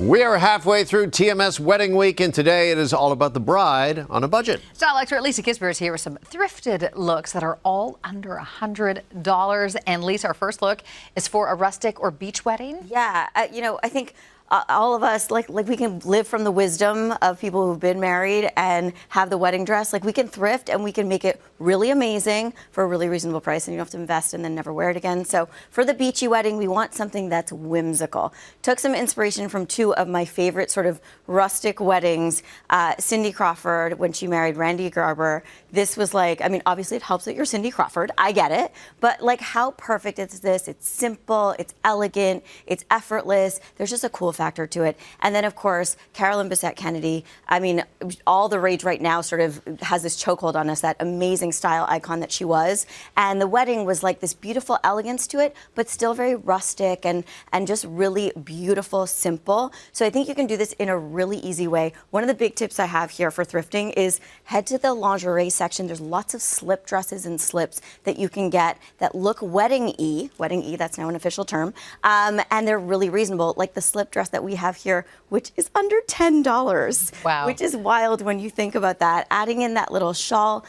We are halfway through TMS Wedding Week, and today it is all about the bride on a budget. Style expert Lisa Kisber is here with some thrifted looks that are all under $100. And Lisa, our first look is for a rustic or beach wedding. Yeah, I think all of us, like we can live from the wisdom of people who've been married and have the wedding dress. Like, we can thrift and we can make it really amazing for a really reasonable price, and you don't have to invest and then never wear it again. So for the beachy wedding, we want something that's whimsical. Took some inspiration from two of my favorite sort of rustic weddings. Cindy Crawford, when she married Randy Garber, this was like, I mean, obviously it helps that you're Cindy Crawford. I get it. But like, how perfect is this? It's simple, it's elegant, it's effortless. There's just a cool factor to it. And then, of course, Carolyn Bessette Kennedy. I mean, all the rage right now sort of has this chokehold on us, that amazing style icon that she was. And the wedding was like this beautiful elegance to it, but still very rustic and just really beautiful, simple. So I think you can do this in a really easy way. One of the big tips I have here for thrifting is head to the lingerie section. There's lots of slip dresses and slips that you can get that look wedding-y, that's now an official term, and they're really reasonable, like the slip dress that we have here, which is under $10. Wow. Which is wild when you think about that. Adding in that little shawl,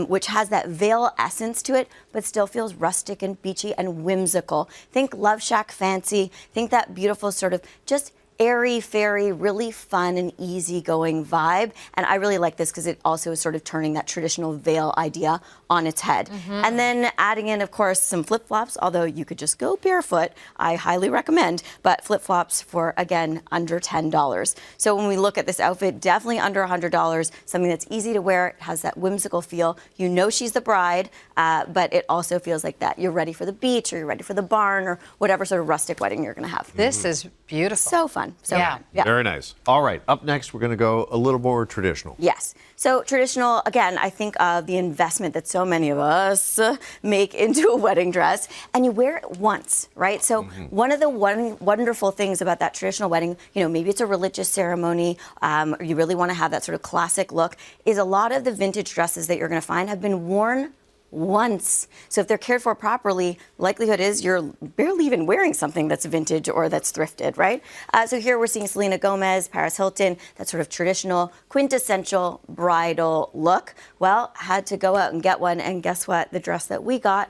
which has that veil essence to it, but still feels rustic and beachy and whimsical. Think Love Shack fancy. Think that beautiful sort of just airy, fairy, really fun and easygoing vibe. And I really like this because it also is sort of turning that traditional veil idea on its head. And then adding in, of course, some flip-flops, although you could just go barefoot. I highly recommend, but flip-flops for, again, under $10. So when we look at this outfit, definitely under $100, something that's easy to wear. It has that whimsical feel. You know she's the bride, but it also feels like that you're ready for the beach, or you're ready for the barn, or whatever sort of rustic wedding you're going to have. This is beautiful. So fun. So yeah. fun. Yeah. Very nice. All right, up next, we're going to go a little more traditional. Yes. So traditional, again, I think of the investment that so many of us make into a wedding dress, and you wear it once, right? So one of the wonderful things about that traditional wedding, maybe it's a religious ceremony, or you really want to have that sort of classic look, is a lot of the vintage dresses that you're going to find have been worn once. So if they're cared for properly, likelihood is you're barely even wearing something that's vintage or that's thrifted, right? So here we're seeing Selena Gomez, Paris Hilton, that sort of traditional, quintessential bridal look. Well, had to go out and get one, and guess what? The dress that we got,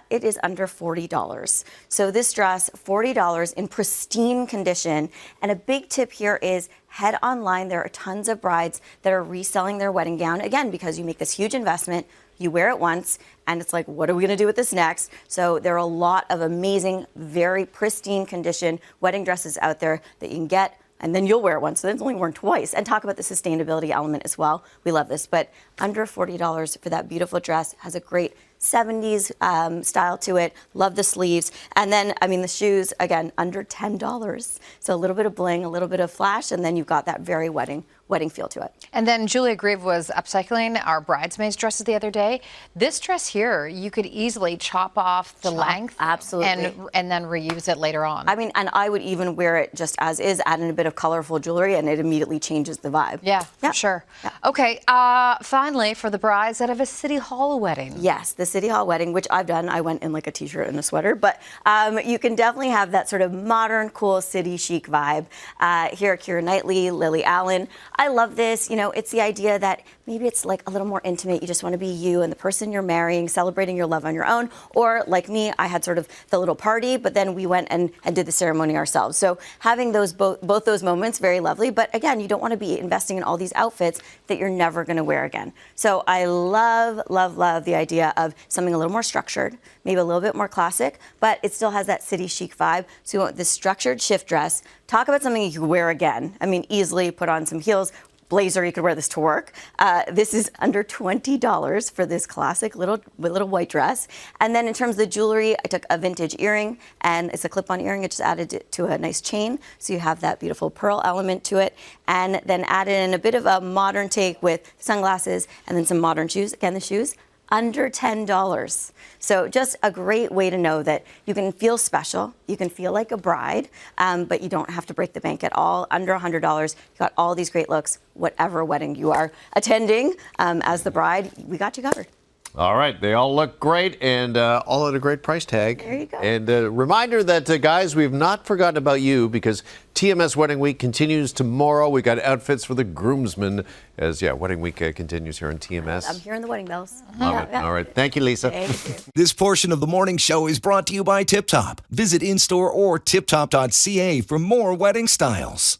it is under $40. So this dress, $40 in pristine condition. And a big tip here is head online. There are tons of brides that are reselling their wedding gown, again, because you make this huge investment. You wear it once, and it's like, what are we going to do with this next? So there are a lot of amazing, very pristine condition wedding dresses out there that you can get, and then you'll wear it once, so then it's only worn twice. And talk about the sustainability element as well. We love this, but under $40 for that beautiful dress. Has a great 70s style to it. Love the sleeves. And then, I mean, the shoes, again, under $10. So a little bit of bling, a little bit of flash, and then you've got that very wedding feel to it. And then Julia Grieve was upcycling our bridesmaids dresses the other day. This dress here, you could easily chop off the length. Absolutely. And then reuse it later on. I mean, and I would even wear it just as is, add in a bit of colorful jewelry, and it immediately changes the vibe. Yeah, for sure. Yeah. Okay, finally, for the brides that have a City Hall wedding. Yes, the City Hall wedding, which I've done. I went in like a t-shirt and a sweater, but you can definitely have that sort of modern, cool, city chic vibe. Here, Keira Knightley, Lily Allen. I love this. It's the idea that maybe it's like a little more intimate. You just want to be you and the person you're marrying, celebrating your love on your own. Or like me, I had sort of the little party, but then we went and did the ceremony ourselves. So having those both those moments, very lovely. But again, you don't want to be investing in all these outfits that you're never going to wear again. So I love, love, love the idea of something a little more structured, maybe a little bit more classic, but it still has that city chic vibe. So you want this structured shift dress. Talk about something you can wear again. I mean, easily put on some heels. Blazer, you could wear this to work. This is under $20 for this classic little white dress. And then in terms of the jewelry, I took a vintage earring, and it's a clip-on earring. I just added it to a nice chain, so you have that beautiful pearl element to it. And then added in a bit of a modern take with sunglasses and then some modern shoes. Again, the shoes, under $10. So just a great way to know that you can feel special, you can feel like a bride, but you don't have to break the bank at all. Under $100, you got all these great looks, whatever wedding you are attending as the bride, we got you covered. All right, they all look great and all at a great price tag. There you go. And a reminder that, guys, we've not forgotten about you because TMS Wedding Week continues tomorrow. We got outfits for the groomsmen as, Wedding Week continues here on TMS. I'm hearing the wedding bells. Love it. All right. Thank you, Lisa. Thank you. This portion of the morning show is brought to you by Tip Top. Visit in-store or tiptop.ca for more wedding styles.